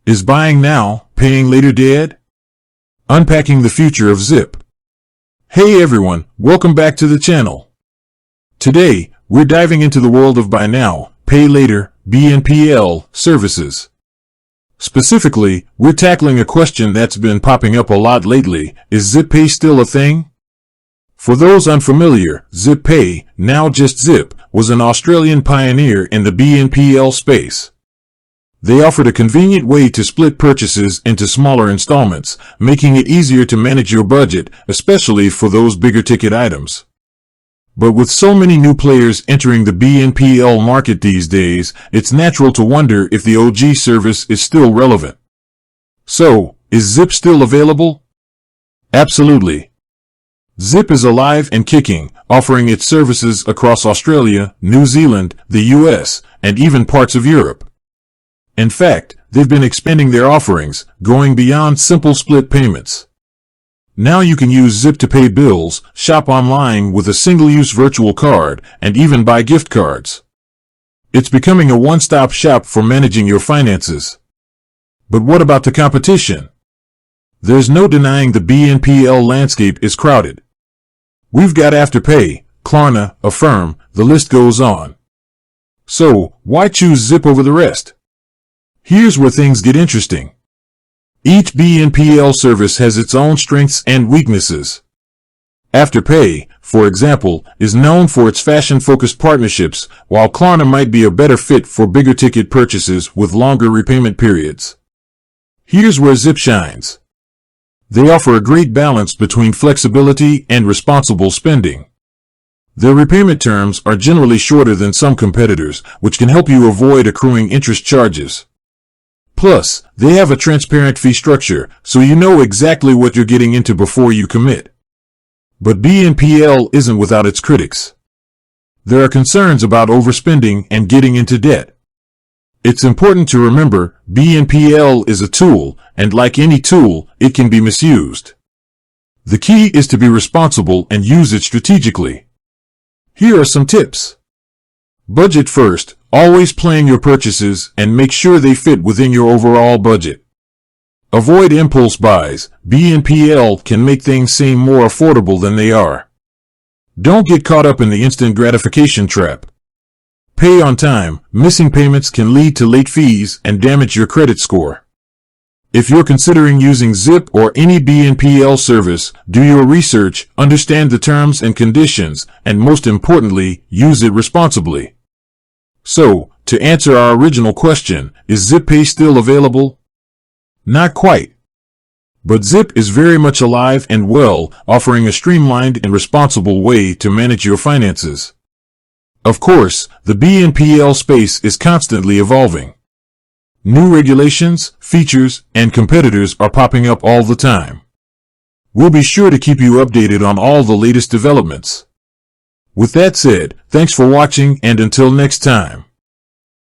Is buying now, paying later dead? Unpacking the future of Zip. Hey everyone, welcome back to the channel. Today, we're diving into the world of buy now, pay later, BNPL, services. Specifically, we're tackling a question that's been popping up a lot lately. Is ZipPay still a thing? For those unfamiliar, ZipPay, now just Zip, was an Australian pioneer in the BNPL space. They offered a convenient way to split purchases into smaller installments, making it easier to manage your budget, especially for those bigger ticket items. But with so many new players entering the BNPL market these days, it's natural to wonder if the OG service is still relevant. So, is Zip still available? Absolutely. Zip is alive and kicking, offering its services across Australia, New Zealand, the US, and even parts of Europe. In fact, they've been expanding their offerings, going beyond simple split payments. Now you can use Zip to pay bills, shop online with a single-use virtual card, and even buy gift cards. It's becoming a one-stop shop for managing your finances. But what about the competition? There's no denying the BNPL landscape is crowded. We've got Afterpay, Klarna, Affirm, the list goes on. So, why choose Zip over the rest? Here's where things get interesting. Each BNPL service has its own strengths and weaknesses. Afterpay, for example, is known for its fashion-focused partnerships, while Klarna might be a better fit for bigger ticket purchases with longer repayment periods. Here's where Zip shines. They offer a great balance between flexibility and responsible spending. Their repayment terms are generally shorter than some competitors, which can help you avoid accruing interest charges. Plus, they have a transparent fee structure, so you know exactly what you're getting into before you commit. But BNPL isn't without its critics. There are concerns about overspending and getting into debt. It's important to remember, BNPL is a tool, and like any tool, it can be misused. The key is to be responsible and use it strategically. Here are some tips. Budget first, always plan your purchases and make sure they fit within your overall budget. Avoid impulse buys. BNPL can make things seem more affordable than they are. Don't get caught up in the instant gratification trap. Pay on time. Missing payments can lead to late fees and damage your credit score. If you're considering using Zip or any BNPL service, do your research, understand the terms and conditions, and most importantly, use it responsibly. So, to answer our original question, is ZipPay still available? Not quite. But Zip is very much alive and well, offering a streamlined and responsible way to manage your finances. Of course, the BNPL space is constantly evolving. New regulations, features, and competitors are popping up all the time. We'll be sure to keep you updated on all the latest developments. With that said, thanks for watching and until next time.